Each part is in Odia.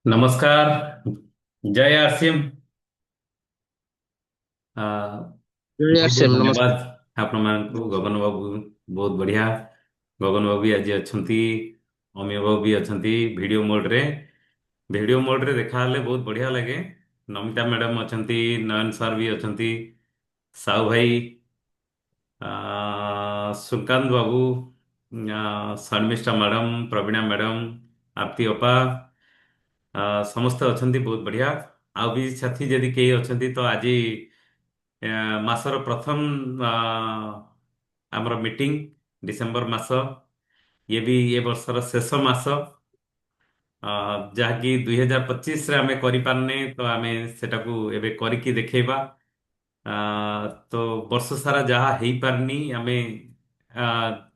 नमस्कार। जय आरसीएम। ଜୟ ବହୁତ ବହୁତ ସେମ୍ ଧନ୍ୟବାଦ ନମସ୍କାର। ଆପଣମାନଙ୍କୁ। ନମସ୍କାର। ଗଗନ ବାବୁ ବହୁତ ବଢିଆ। ଗଗନ ବାବୁ ବି ଆଜି ଅଛନ୍ତି, ଅମିୟ ବାବୁ ବି ଅଛନ୍ତି ଭିଡ଼ିଓ ମୋଡରେ ଦେଖାହେଲେ ବହୁତ ବଢିଆ ଲାଗେ। ନମିତା ମ୍ୟାଡାମ ଅଛନ୍ତି, ନୟନ ସାର୍ ବି ଅଛନ୍ତି, ସାହୁ ଭାଇ, ସୁକାନ୍ତ ବାବୁ, ଶର୍ମିଷ୍ଠା ମ୍ୟାଡାମ, ପ୍ରବୀଣା ମ୍ୟାଡାମ, ଆରତି ଅପା, ସମସ୍ତେ ଅଛନ୍ତି ବହୁତ ବଢିଆ। ଆଉ ବି ସାଥୀ ଯଦି କେହି ଅଛନ୍ତି ତ ଆଜି ଆ, ମାସର ପ୍ରଥମ ଆମର ମିଟିଂ, ଡିସେମ୍ବର ମାସ, ଇଏ ବି ଏ ବର୍ଷର ଶେଷ ମାସ। ଆ, ଯାହାକି 2025ରେ ଆମେ କରିପାରିନେ ତ ଆମେ ସେଟାକୁ ଏବେ କରିକି ଦେଖେଇବା। ଆ, ତ ବର୍ଷ ସାରା ଯାହା ହେଇପାରିନି ଆମେ ଆ,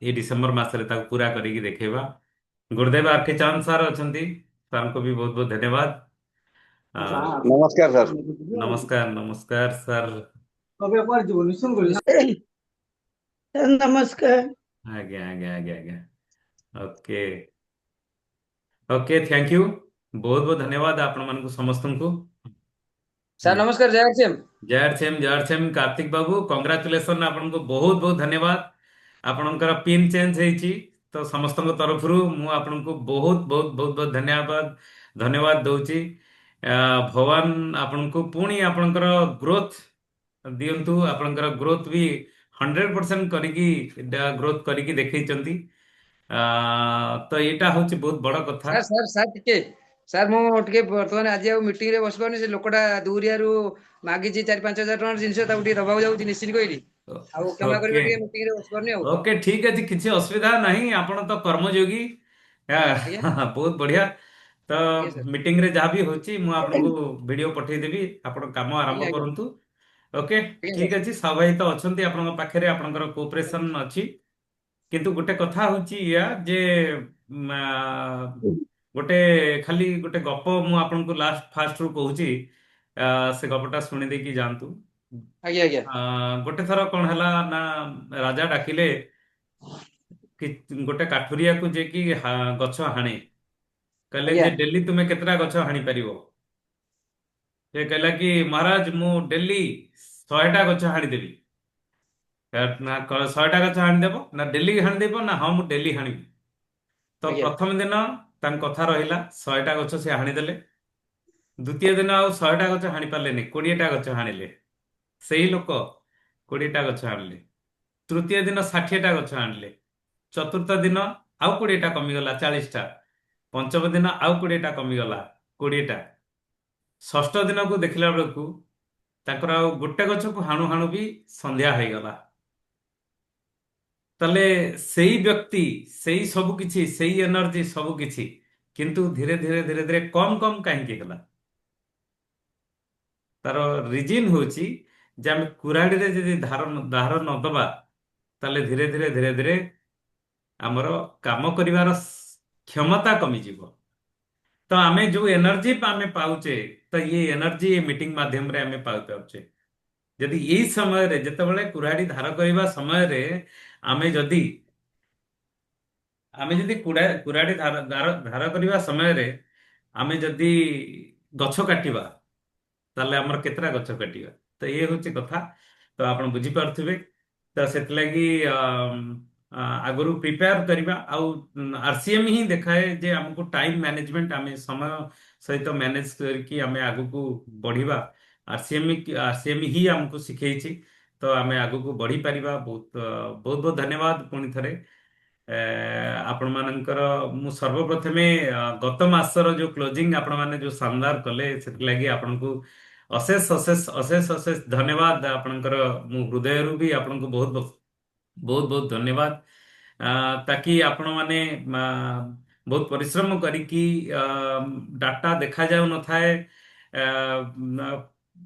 ଏଇ ଡିସେମ୍ବର ମାସରେ ତାକୁ ପୁରା କରିକି ଦେଖେଇବା। ଗୁରୁଦେବ ଆର୍କେ ଚାନ୍ଦ ସାର୍ ଅଛନ୍ତି, ସାର୍ଙ୍କୁ ବି ବହୁତ ବହୁତ ଧନ୍ୟବାଦ। ଆ, ନମସ୍କାର ସାର୍। ନମସ୍କାର ନମସ୍କାର ସାର୍। ନମସ୍କାର। ଆଜ୍ଞା ଆଜ୍ଞା ଆଜ୍ଞା ଆଜ୍ଞା। Okay okay, thank you. ବହୁତ ବହୁତ ଧନ୍ୟବାଦ ଆପଣମାନଙ୍କୁ ସମସ୍ତଙ୍କୁ। ସାର୍ ନମସ୍କାର, ଜୟ ଶ୍ୟାମ। ଜୟ ଆର୍ ସେମ୍ କାର୍ତିକ ବାବୁ, କଂଗ୍ରାଚୁଲେସନ। ଆପଣଙ୍କୁ ବହୁତ ବହୁତ ଧନ୍ୟବାଦ। ଆପଣଙ୍କର ପିନ୍ ଚେଞ୍ଜ ହେଇଛି, ତ ସମସ୍ତଙ୍କ ତରଫରୁ ମୁଁ ଆପଣଙ୍କୁ ବହୁତ ବହୁତ ବହୁତ ବହୁତ ଧନ୍ୟବାଦ ଧନ୍ୟବାଦ ଦଉଛି। ଭଗବାନ ଆପଣଙ୍କୁ ପୁଣି ଆପଣଙ୍କର ଗ୍ରୋଥ ଦିଅନ୍ତୁ। ଆପଣଙ୍କର ଗ୍ରୋଥ ବି 100% କରିକି ଗ୍ରୋଥ କରିକି ଦେଖେଇଛନ୍ତି। ତ ଏଇଟା ହଉଛି ବହୁତ ବଡ କଥା। ସାର୍ ସାର୍ ସାର୍ ଟିକେ ସାର୍ ମୁଁ ଟିକେ ବର୍ତ୍ତମାନ ଆଜି ଆଉ ମିଟିଂରେ ବସିପାରୁନି। ସେ ଲୋକଟା ଦୁରିଆରୁ ମାଗିଛି 4-5 ହଜାର ଟଙ୍କାର ଜିନିଷ, ତାକୁ ଟିକେ ଦବାକୁ ଯାଉଛି ନିଶ୍ଚିତ କହିଲି। ଆଉ କ୍ଷମା କରିବେ, ଓକେ ଟିକେ ମିଟିଂରେ ବସିପାରୁନି ଆଉ। ଓକେ, ଠିକ ଅଛି, କିଛି ଅସୁବିଧା ନାହିଁ। ଆପଣ ତ କର୍ମଯୋଗୀ। ଆଜ୍ଞା ବହୁତ ବଢିଆ। ତ ଆଜ୍ଞା ସାର୍। ମିଟିଂରେ ଯାହା ବି ହଉଛି ମୁଁ ଆପଣଙ୍କୁ ଭିଡିଓ ପଠେଇଦେବି, ଆପଣ କାମ ଆଜ୍ଞା ଆରମ୍ଭ ଆଜ୍ଞା କରନ୍ତୁ। ଓକେ, ଆଜ୍ଞା ଠିକ ସାର୍। ଅଛି। ସବାଇ ତ ଅଛନ୍ତି ଆପଣଙ୍କ ପାଖରେ, ଆପଣଙ୍କର କୋଅପରେସନ ଅଛି। କିନ୍ତୁ ଗୋଟେ କଥା ହଉଛି ଇୟା ଯେ ଉମ୍, ଗୋଟେ ଖାଲି ଗୋଟେ ଗପ ମୁଁ ଆପଣଙ୍କୁ ଫାଷ୍ଟରୁ କହୁଛି। ସେ ଗପଟା ଶୁଣି ଦେଇକି ଯାଆନ୍ତୁ। ଆଜ୍ଞା ଆଜ୍ଞା ଗୋଟେ ଥର କଣ ହେଲା ନା, ରାଜା ଡାକିଲେ କି ଗୋଟେ କାଠୁରିଆକୁ ଯେ କି ଗଛ ହାଣେ। କହିଲେ ଆଜ୍ଞା ଯେ ଡେଲି ତୁମେ କେତେଟା ଗଛ ହାଣି ପାରିବ? ସେ କହିଲା କି ମହାରାଜ ମୁଁ ଡେଲି 100ଟା ଗଛ ହାଣିଦେବି। ନା 100ଟା ଗଛ ହାଣିଦେବ ନା ଡେଲି ହାଣିଦେବ? ନା ହଁ ମୁଁ ଡେଲି ହାଣିବି। ତ ଆଜ୍ଞା ପ୍ରଥମ ଦିନ ତାଙ୍କ କଥା ରହିଲା, 100ଟା ଗଛ ସେ ହାଣିଦେଲେ। ଦ୍ୱିତୀୟ ଦିନ ଆଉ 100ଟା ଗଛ ହାଣି ପାରିଲେନି, 20ଟା ଗଛ ହାଣିଲେ। ସେଇ ଲୋକ 20ଟା ଗଛ ଆଣିଲେ। ତୃତୀୟ ଦିନ 60ଟା ଗଛ ଆଣିଲେ। ଚତୁର୍ଥ ଦିନ ଆଉ 20ଟା କମିଗଲା, 40ଟା। ପଞ୍ଚମ ଦିନ ଆଉ 20ଟା କମିଗଲା, 20ଟା। ଷଷ୍ଠ ଦିନକୁ ଦେଖିଲା ବେଳକୁ ତାଙ୍କର ଆଉ ଗୋଟେ ଗଛକୁ ହାଣୁ ହାଣୁ ବି ସନ୍ଧ୍ୟା ହେଇଗଲା। ତାହେଲେ ସେଇ ବ୍ୟକ୍ତି, ସେଇ ସବୁ କିଛି, ସେଇ ଏନର୍ଜି ସବୁ କିଛି, କିନ୍ତୁ ଧୀରେ ଧୀରେ ଧୀରେ ଧୀରେ କମ କମ କାହିଁକି ହେଲା? ତାର ରିଜିନ୍ ହଉଛି ଯେ ଆମେ କୁରାଢିରେ ଯଦି ଧାର ନ ଦବା, ତାହେଲେ ଧୀରେ ଧୀରେ ଧୀରେ ଧୀରେ ଆମର କାମ କରିବାର କ୍ଷମତା କମିଯିବ। ତ ଆମେ ଯୋଉ ଏନର୍ଜି ଆମେ ପାଉଛେ, ତ ଇଏ ଏନର୍ଜି ମିଟିଂ ମାଧ୍ୟମରେ ଆମେ ପାଉଛେ। ଯଦି ଏଇ ସମୟରେ, ଯେତେବେଳେ କୁରାଢି ଧାର କରିବା ସମୟରେ ଆମେ ଯଦି କୁରାଢି ଧାର କରିବା ସମୟରେ ଆମେ ଯଦି ଗଛ କାଟିବା, ତାହେଲେ ଆମର କେତେଟା ଗଛ କାଟିବା? ତ ଇଏ ହଉଛି କଥା। ତ ଆପଣ ବୁଝିପାରୁଥିବେ। ତ ସେଥିଲାଗି ଆଗରୁ ପ୍ରିପେୟାର କରିବା। ଆଉ ଆରସିଏମ ହିଁ ଦେଖାଏ ଯେ ଆମକୁ ଟାଇମ ମ୍ୟାନେଜମେଣ୍ଟ, ଆମେ ସମୟ ସହିତ ମ୍ୟାନେଜ କରିକି ଆମେ ଆଗକୁ ବଢିବା। ଆରସିଏମ ହିଁ ଆମକୁ ଶିଖେଇଛି। ତ ଆମେ ଆଗକୁ ବଢିପାରିବା। ବହୁତ ବହୁତ ବହୁତ ଧନ୍ୟବାଦ ପୁଣି ଥରେ। ଏ, ଆପଣମାନଙ୍କର ମୁଁ ସର୍ବପ୍ରଥମେ ଗତ ମାସର ଯୋଉ କ୍ଲୋଜିଂ ଆପଣମାନେ ଯୋଉ ଶାନଦାର କଲେ, ସେଥିଲାଗି ଆପଣଙ୍କୁ ଅଶେଷ ଅଶେଷ ଅଶେଷ ଅଶେଷ ଧନ୍ୟବାଦ। ଆପଣଙ୍କର ମୁଁ ହୃଦୟରୁ ବି ଆପଣଙ୍କୁ ବହୁତ ବହୁତ ବହୁତ ବହୁତ ଧନ୍ୟବାଦ। ତାକି ଆପଣମାନେ ବହୁତ ପରିଶ୍ରମ କରିକି, ଡାଟା ଦେଖାଯାଉ ନଥାଏ,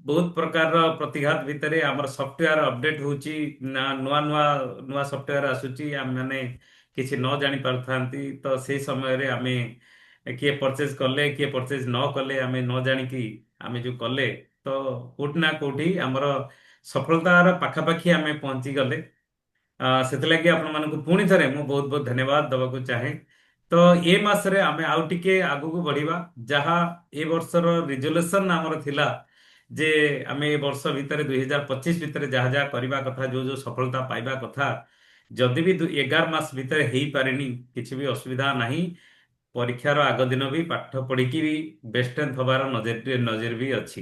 ବହୁତ ପ୍ରକାରର ପ୍ରତିଘାତ ଭିତରେ ଆମର ସଫ୍ଟୱେର ଅପଡେଟ୍ ହଉଛି, ନା ନୂଆ ନୂଆ ନୂଆ ସଫ୍ଟୱେର ଆସୁଛି, ଆମେମାନେ କିଛି ନ ଜାଣି ପାରୁଥାନ୍ତି। ତ ସେଇ ସମୟରେ ଆମେ କିଏ ପରଚେଜ କଲେ କିଏ ପରଚେଜ ନ କଲେ, ଆମେ ନ ଜାଣିକି ଆମେ ଯୋଉ କଲେ, ତ କୋଉଠି ନା କୋଉଠି ଆମର ସଫଳତାର ପାଖାପାଖି ଆମେ ପହଞ୍ଚି ଗଲେ। ସେଥିଲାଗି ଆପଣମାନଙ୍କୁ ପୁଣି ଥରେ ମୁଁ ବହୁତ ବହୁତ ଧନ୍ୟବାଦ ଦେବାକୁ ଚାହେଁ। ତ ଏ ମାସରେ ଆମେ ଆଉ ଟିକେ ଆଗକୁ ବଢିବା। ଯାହା ଏ ବର୍ଷର ରିଜଲ୍ୟୁସନ ଆମର ଥିଲା ଯେ ଆମେ ଏ ବର୍ଷ ଭିତରେ 2025 ଭିତରେ ଯାହା ଯାହା କରିବା କଥା, ଯୋଉ ଯୋଉ ସଫଳତା ପାଇବା କଥା, ଯଦି ବି 11 ମାସ ଭିତରେ ହେଇପାରିନି କିଛି ବି ଅସୁବିଧା ନାହିଁ। ପରୀକ୍ଷାର ଆଗ ଦିନ ବି ପାଠ ପଢିକି ବି ବେଷ୍ଟେନ୍ଥ ହବାର ନଜର ବି ଅଛି।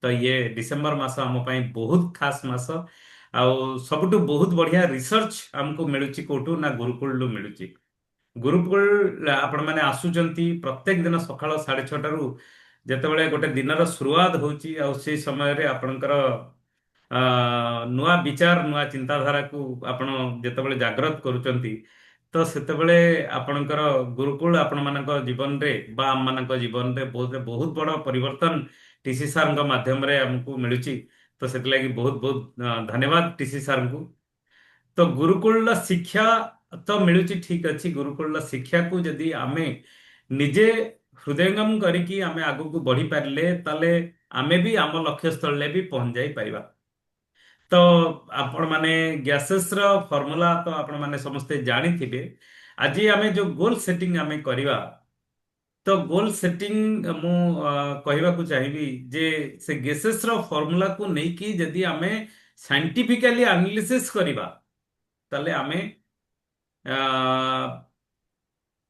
ତ ଇଏ ଡିସେମ୍ବର ମାସ ଆମ ପାଇଁ ବହୁତ ଖାସ ମାସ। ଆଉ ସବୁଠୁ ବହୁତ ବଢିଆ ରିସର୍ଚ୍ଚ ଆମକୁ ମିଳୁଛି କୋଉଠୁ ନା ଗୁରୁକୁଳରୁ ମିଳୁଛି। ଗୁରୁକୁଳ ଆପଣ ମାନେ ଆସୁଛନ୍ତି ପ୍ରତ୍ୟେକ ଦିନ ସକାଳ 6:30ରୁ, ଯେତେବେଳେ ଗୋଟେ ଦିନର ଶୁରୁଆତ ହଉଛି ଆଉ ସେଇ ସମୟରେ ଆପଣଙ୍କର ଆ, ନୂଆ ବିଚାର ନୂଆ ଚିନ୍ତାଧାରାକୁ ଆପଣ ଯେତେବେଳେ ଜାଗ୍ରତ କରୁଛନ୍ତି, ତ ସେତେବେଳେ ଆପଣଙ୍କର ଗୁରୁକୁଳ ଆପଣମାନଙ୍କ ଜୀବନରେ ବା ଆମମାନଙ୍କ ଜୀବନରେ ବହୁତ ବହୁତ ବଡ଼ ପରିବର୍ତ୍ତନ ଟିସି ସାର୍ଙ୍କ ମାଧ୍ୟମରେ ଆମକୁ ମିଳୁଛି। ତ ସେଥିଲାଗି ବହୁତ ବହୁତ ଧନ୍ୟବାଦ ଟିସି ସାର୍ଙ୍କୁ। ତ ଗୁରୁକୁଳର ଶିକ୍ଷା ତ ମିଳୁଛି, ଠିକ ଅଛି। ଗୁରୁକୁଳର ଶିକ୍ଷାକୁ ଯଦି ଆମେ ନିଜେ ହୃଦୟଙ୍ଗମ କରିକି ଆମେ ଆଗକୁ ବଢି ପାରିଲେ, ତାହେଲେ ଆମେ ବି ଆମ ଲକ୍ଷ୍ୟସ୍ଥଳରେ ବି ପହଞ୍ଚି ଯାଇପାରିବା। ତ ଆପଣ ମାନେ ଗ୍ୟାସେସ ର ଫର୍ମୁଲା ତ ଆପଣ ମାନେ ସମସ୍ତେ ଜାଣିଥିବେ। ଆଜି ଆମେ ଯୋଉ ଗୋଲ ସେଟିଂ ଆମେ କରିବା, ତ ଗୋଲ ସେଟିଂ ମୁଁ କହିବାକୁ ଚାହିଁବି ଯେ ସେ ଗ୍ୟାସେସ ର ଫର୍ମୁଲାକୁ ନେଇକି ଯଦି ଆମେ ସାଇଣ୍ଟିଫିକାଲି ଆନାଲିସିସ୍ କରିବା, ତାହେଲେ ଆମେ ଆ,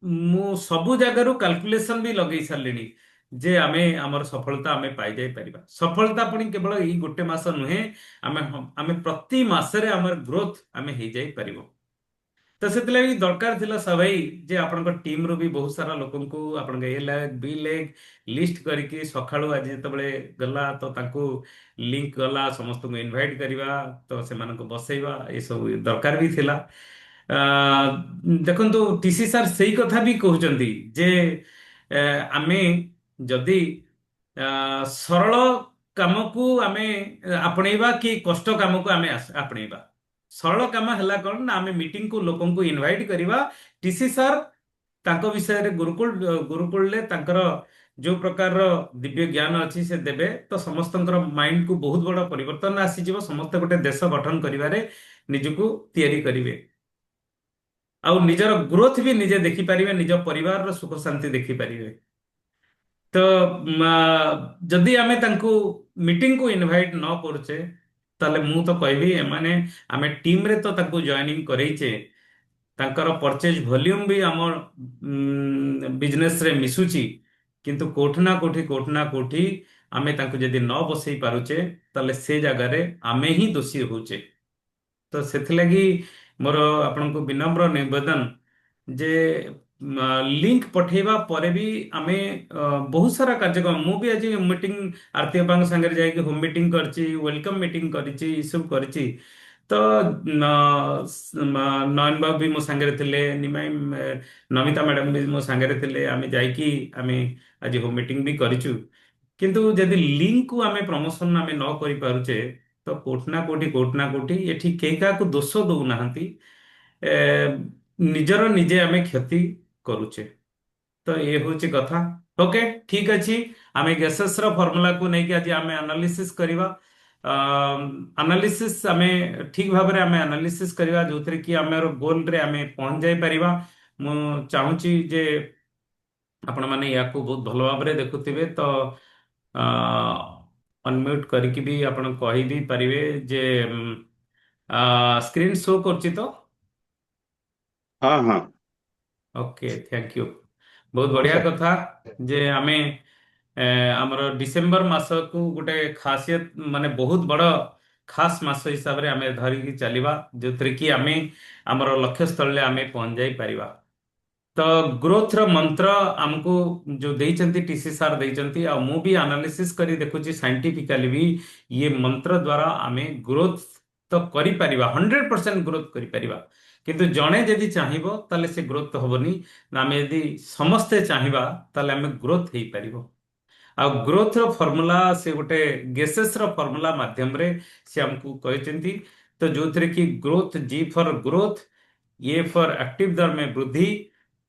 ମୁଁ ସବୁ ଜାଗାରୁ କାଲକୁଲେସନ ବି ଲଗେଇ ସାରିଲିଣି ଯେ ଆମେ ଆମର ସଫଳତା ଆମେ ପାଇଯାଇ ପାରିବା। ସଫଳତା ପୁଣି କେବଳ ଏଇ ଗୋଟେ ମାସ ନୁହେଁ, ଆମେ ପ୍ରତି ମାସରେ ଆମର ଗ୍ରୋଥ ଆମେ ହେଇଯାଇ ପାରିବ। ତ ସେଥିଲାଗି ଦରକାର ଥିଲା ସବାଇ ଯେ ଆପଣଙ୍କ ଟିମରୁ ବି ବହୁତ ସାରା ଲୋକଙ୍କୁ ଆପଣଙ୍କ ଏ ଲେଗ ବି ଲେଗ ଲିଷ୍ଟ କରିକି ସକାଳୁ ଆଜି ଯେତେବେଳେ ଗଲା ତ ତାଙ୍କୁ ଲିଙ୍କ ଗଲା, ସମସ୍ତଙ୍କୁ ଇନଭାଇଟ କରିବା, ତ ସେମାନଙ୍କୁ ବସେଇବା, ଏସବୁ ଦରକାର ବି ଥିଲା। ଆ, ଦେଖନ୍ତୁ ଟିସି ସାର୍ ସେଇ କଥା ବି କହୁଛନ୍ତି ଯେ ଏ, ଆମେ ଯଦି ସରଳ କାମକୁ ଆମେ ଆପଣେଇବା କି କଷ୍ଟ କାମକୁ ଆମେ ଆପଣେଇବା। ସରଳ କାମ ହେଲା କଣ ନା ଆମେ ମିଟିଂକୁ ଲୋକଙ୍କୁ ଇନଭାଇଟ କରିବା। ଟିସି ସାର୍ ତାଙ୍କ ବିଷୟରେ ଗୁରୁକୁଳରେ ତାଙ୍କର ଯୋଉ ପ୍ରକାରର ଦିବ୍ୟ ଜ୍ଞାନ ଅଛି ସେ ଦେବେ, ତ ସମସ୍ତଙ୍କର ମାଇଣ୍ଡକୁ ବହୁତ ବଡ ପରିବର୍ତ୍ତନ ଆସିଯିବ। ସମସ୍ତେ ଗୋଟେ ଦେଶ ଗଠନ କରିବାରେ ନିଜକୁ ତିଆରି କରିବେ ଆଉ ନିଜର ଗ୍ରୋଥ ବି ନିଜେ ଦେଖିପାରିବେ, ନିଜ ପରିବାରର ସୁଖ ଶାନ୍ତି ଦେଖିପାରିବେ। ତ ଯଦି ଆମେ ତାଙ୍କୁ ମିଟିଂକୁ ଇନଭାଇଟ ନ କରୁଛେ, ତାହେଲେ ମୁଁ ତ କହିବି ଏମାନେ ଆମେ ଟିମରେ ତ ତାଙ୍କୁ ଜଏନିଂ କରେଇଛେ, ତାଙ୍କର ପରଚେଜ ଭଲ୍ୟୁମ ବି ଆମ ବିଜନେସରେ ମିଶୁଛି, କିନ୍ତୁ କୋଉଠି ନା କୋଉଠି ଆମେ ତାଙ୍କୁ ଯଦି ନ ବସେଇ ପାରୁଛେ, ତାହେଲେ ସେ ଜାଗାରେ ଆମେ ହିଁ ଦୋଷୀ ହଉଛେ। ତ ସେଥିଲାଗି ମୋର ଆପଣଙ୍କୁ ବିନମ୍ର ନିବେଦନ ଯେ ଲିଙ୍କ ପଠେଇବା ପରେ ବି ଆମେ ବହୁତ ସାରା କାର୍ଯ୍ୟକ୍ରମ, ମୁଁ ବି ଆଜି ମିଟିଂ ଆରତୀ ବାପାଙ୍କ ସାଙ୍ଗରେ ଯାଇକି ହୋମ ମିଟିଂ କରିଛି, ୱେଲକମ ମିଟିଂ କରିଛି, ଏସବୁ କରିଛି। ତ ନୟନ ବାବୁ ବି ମୋ ସାଙ୍ଗରେ ଥିଲେ, ନମିତା ମ୍ୟାଡାମ ବି ମୋ ସାଙ୍ଗରେ ଥିଲେ, ଆମେ ଯାଇକି ଆମେ ଆଜି ହୋମ ମିଟିଂ ବି କରିଛୁ। କିନ୍ତୁ ଯଦି ଲିଙ୍କକୁ ଆମେ ପ୍ରମୋସନ ଆମେ ନ କରିପାରୁଛେ, ତ କୋଉଠି ନା କୋଉଠି ଏଠି କେହି କାହାକୁ ଦୋଷ ଦଉନାହାନ୍ତି, ଏ, ନିଜର ନିଜେ ଆମେ କ୍ଷତି କରୁଛେ। ତ ଏ ହଉଛି କଥା। ଓକେ, ଠିକ ଅଛି। ଆମେ ଗ୍ୟାସେସ ର ଫର୍ମୁଲାକୁ ନେଇକି ଆଜି ଆମେ ଆନାଲିସିସ୍ କରିବା। ଆନାଲିସିସ୍ ଆମେ ଠିକ ଭାବରେ ଆମେ ଆନାଲିସିସ୍ କରିବା, ଯୋଉଥିରେ କି ଆମର ଗୋଲରେ ଆମେ ପହଞ୍ଚି ଯାଇପାରିବା। ମୁଁ ଚାହୁଁଛି ଯେ ଆପଣ ମାନେ ୟାକୁ ବହୁତ ଭଲ ଭାବରେ ଦେଖୁଥିବେ, ତ ଅନମ୍ୟୁଟ କରିକି ବି ଆପଣ କହି ବି ପାରିବେ ଯେ ସ୍କ୍ରିନ୍ ଶୋ କରୁଛି ତ? ହଁ ହଁ। Okay, thank you. ବହୁତ ହଁ ବଢିଆ ସାର୍। କଥା ଯେ ଆମେ ଏ, ଆମର ଡିସେମ୍ବର ମାସକୁ ଗୋଟେ ଖାସିୟତ ମାନେ ବହୁତ ବଡ ଖାସ ମାସ ହିସାବରେ ଆମେ ଧରିକି ଚାଲିବା, ଯୋଉଥିରେ କି ଆମେ ଆମର ଲକ୍ଷ୍ୟସ୍ଥଳରେ ଆମେ ପହଞ୍ଚି ଯାଇ ପାରିବା। ତ ଗ୍ରୋଥର ମନ୍ତ୍ର ଆମକୁ ଯୋଉ ଦେଇଛନ୍ତି ଟିସି ସାର୍ ଦେଇଛନ୍ତି, ଆଉ ମୁଁ ବି ଆନାଲିସିସ୍ କରି ଦେଖୁଛି ସାଇଣ୍ଟିଫିକାଲି ବି ଇଏ ମନ୍ତ୍ର ଦ୍ୱାରା ଆମେ ଗ୍ରୋଥ ତ କରିପାରିବା, 100% ଗ୍ରୋଥ କରିପାରିବା। କିନ୍ତୁ ଜଣେ ଯଦି ଚାହିଁବ ତାହେଲେ ସେ ଗ୍ରୋଥ ହବନି, ନା ଆମେ ଯଦି ସମସ୍ତେ ଚାହିଁବା ତାହେଲେ ଆମେ ଗ୍ରୋଥ ହେଇପାରିବ। ଆଉ ଗ୍ରୋଥର ଫର୍ମୁଲା ସେ ଗୋଟେ ଗେସେସର ଫର୍ମୁଲା ମାଧ୍ୟମରେ ସେ ଆମକୁ କହିଛନ୍ତି। ତ ଯୋଉଥିରେ କି growth, G for growth, A for active दर में वृद्धि,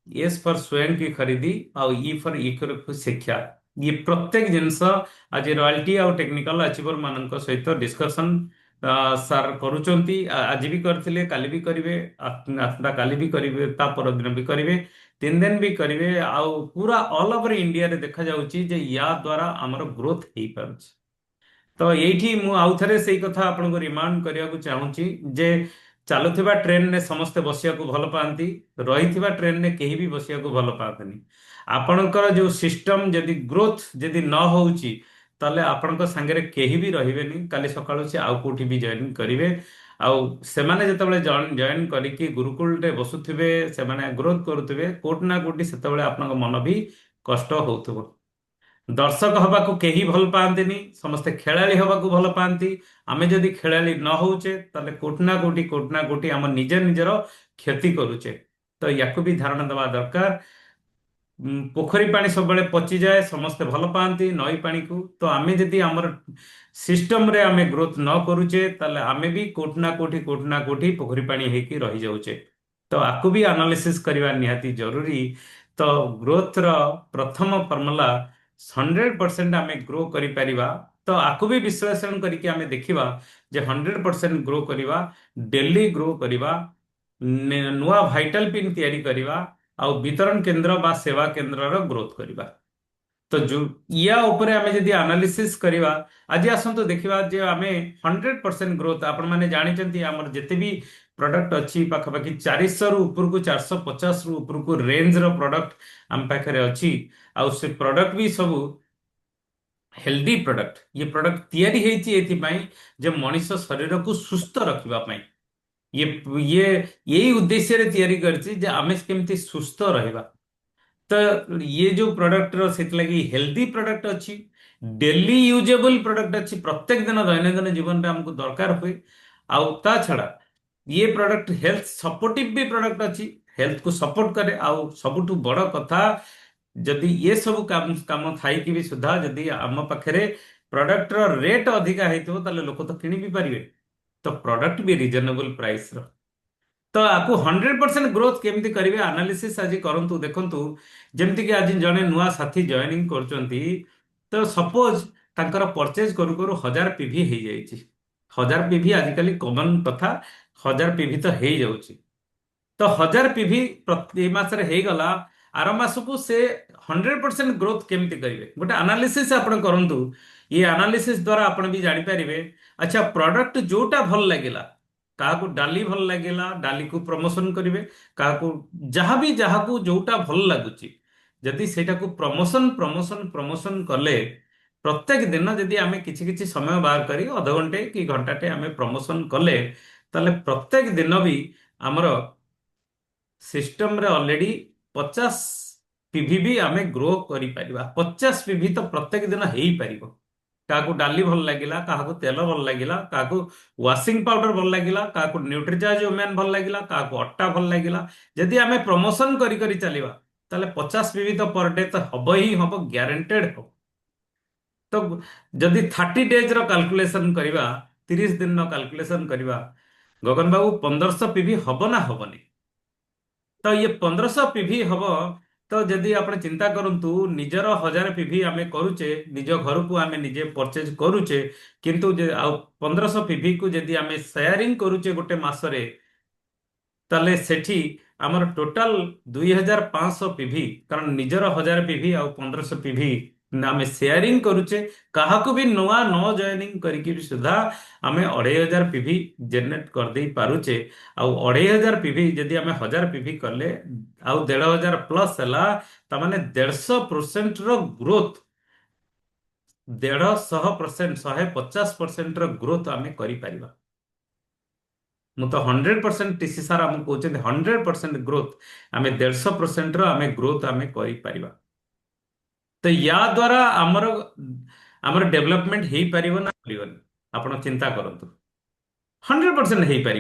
एस फॉर स्वयं की खरीदी ଆଉ ଇ ଫର ଇକ୍ୱରକୁ ଶିକ୍ଷା। ଇଏ ପ୍ରତ୍ୟେକ ଜିନିଷ ଆଜି ରୟାଲଟି ଆଉ ଟେକ୍ନିକାଲ ଆଚିଭର ମାନଙ୍କ ସହିତ ଡିସ୍କସନ ସାର୍ କରୁଛନ୍ତି। ଆଜି ବି କରିଥିଲେ, କାଲି ବି କରିବେ, ଆସନ୍ତା କାଲି ବି କରିବେ, ତା ପରଦିନ ବି କରିବେ। दिन भी करेंगे आउ पूरा ऑल ओवर इंडिया रे देखा जाउची जे या द्वारा हमर ग्रोथ हेई पारुଛି। तो यही मु आउ थरे सेई कथा आपनको रिमाइंड करने चाहूँगी जे चालुथिबा ट्रेन ने समस्ते बसिया को भल पाती, रहीथिबा ट्रेन ने केही भी बसिया को भल पातनी। आपणकर जो सिस्टम जदि ग्रोथ जदि न होउची ताले आपणक संगे केही भी रहिबेनी, काली सकाळु से आउ कोठी भी जॉइन करिवे। आउ सेमाने जेतेबेले जॉइन करिकी गुरुकुल रे बसुथिबे, सेमाने ग्रोथ करुथिबे, कोट ना कोठी सेतेबेले आपणक मन भी कष्ट होउथबो। दर्शक हवाक केही भल पाती, समस्ते खेलाड़ी हवाक भल पाती। आमे जदि खेलाड़ी न होउचे ताले कोटना कोटी आम निजे निजर क्षति करुचे। तो याकू भी धारणा देवा दरकार। पोखरी पानी सब बड़े पची जाए, समस्ते भल पाती नई पानी को। तो आमे जदि आमर सिस्टम रे आमे ग्रोथ न करुचे ताले आमे भी कोटना कोठी पोखरी पानी हेकी रही जाउचे। तो आकु भी एनालिसिस करवा निहाती जरूरी। तो ग्रोथ रो प्रथम फॉर्मूला 100% आमे ग्रो करि परिबा। तो आकु भी विश्लेषण करके आमे देखिबा जे 100% ग्रो करिबा, डेली ग्रो करिबा, नुआ भाइटल पिन तैयारी करिबा, आउ वितरण केंद्र बा सेवा केंद्र रो ग्रोथ करिबा। तो जो या ऊपर आमे जदि एनालिसिस करिबा, आज आसंतो देखिबा जे आमे 100% ग्रोथ आपण माने जानिचंती हमर जते भी प्रोडक्ट अच्छी पाखापाखि 400 रु ऊपर को 450 रु ऊपर को रेंज रो प्रोडक्ट हम पाखरे अच्छी। आउ से प्रोडक्ट भी सब हेल्दी प्रोडक्ट। ये प्रोडक्ट तैयारी हेची एथिपाई जे मनुष्य शरीर को सुस्थ रखिबा पाई। ये ये यही उद्देश्य रे तैयारी करछि जे आमे केमती सुस्थ रहबा। तो ये जो प्रोडक्ट रो सेत लगी हेल्दी प्रोडक्ट अच्छी, डेली यूजेबल प्रोडक्ट अच्छी, प्रत्येक दिन दैनंदिन जीवन में हमको दरकार हुए। आउ ता छड़ा ये प्रोडक्ट हेल्थ सपोर्टिव भी प्रोडक्ट अच्छी, हेल्थ को सपोर्ट करे। आउ सबुठु बड़ कथा जदि ये सब काम काम थाई कि भी सुधा जदि आम पाखरे प्रोडक्ट रो रेट अधिका हेतिबो ताले लोक तो किनि भी पारिबे। तो प्रोडक्ट भी रिजनेबल प्राइस रो। तो आपको 100% ग्रोथ केमती करेंगे एनालिसिस आज करंतु देखंतु। जेमती कि आज जने नुआ साथी जॉइनिंग करचंती, तो सपोज तांकर परचेज करू करू 1000 पीवी हो जाइए। 1000 पीवी आजिकल कॉमन कथा, 1000 पीवी तो हो जाउची। तो 1000 पीवी प्रति मास रे हे गला, आर मास को से 100% ग्रोथ केमती करेंगे गोटे एनालिसिस आपण करंतु। ये एनालिसिस द्वारा आपण भी जानि परिबे अच्छा प्रोडक्ट जोटा भल लागिला, काहाकू डाली भल लागिला डाली को प्रमोशन करिवे, काहाकू जहाकू जोटा भल लागुची जदि सेटा को प्रमोशन प्रमोशन प्रमोशन कले प्रत्येक दिन जदि आमे किछि किछि समय बाहर करी आधा घंटे कि घंटाटे आमे प्रमोशन कले ताले प्रत्येक दिन भी हमर सिस्टम रे ऑलरेडी 50 पीवी भी आमे ग्रो करि परिबा। 50 पीवी तो प्रत्येक दिन हेई परिबो। काहाकू डाली भल लागिला, काहाकू तेल भल लागिला, काहाकू वाशिंग पाउडर भल लागिला, काहाकू न्यूट्रिचार्ज ओमेन भल लागिला, काहाकू अट्टा भल लागिला। जदि आमे प्रमोशन करी करी चलिबा ताले 50 पीवी तो पर डे तो हबो ही हबो, ग्यारंटेड हो। तो जदि 30 डेज रो कैलकुलेशन करिबा, 30 दिन रो कैलकुलेशन करिबा, गगन बाबू 1500 पीवी हबो ना हबनी? तो ये 1500 पीवी हब। तो जदि आप चिंता करंतु निजर 1000 पीवी आमे करूचे, निज घर को आमे निजे परचेज करूचे, किंतु 1500 पीवी को जदि आमे शेयरिंग करूचे गोटे मासरे ताले सेठी आमर टोटल 2500 पीवी, कारण निजर 1000 पीवी आ 1500 पीवी आमे शेयरिंग करूचे। काहाकू भी नुआ न जॉइनिंग करके भी सुधा आमे 2500 पीवी जनरेट कर दे पारुचे। आ 2500 पीवी जदि आमे 1000 पीवी करले आ 1500 प्लस हला तामाने 150% रो ग्रोथ, 150% 150% रो ग्रोथ आमे करि परिबा। मु तो 100% टीसी सार आम कहते 100% ग्रोथ आम 150% आम ग्रोथ आम कर। तो या द्वारा आमर आमर डेवलपमेंट हो पार ना आप चिंता करूँ 100% हो पार।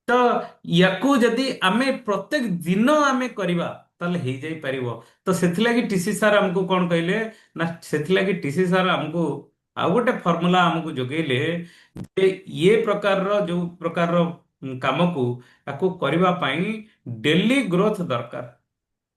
तो याकू जदि आमे प्रत्येक दिन आमे करबा ताले हो जाई परिबो। तो सेथिलागी टीसी सार हमको कौन कहले ना, सेथिलागी टीसी सार हमको आ गोटे फॉर्मूला हमको जोगेले जे ये प्रकार रो जो प्रकार रो काम को ताको करबा पाई डेली ग्रोथ दरकार।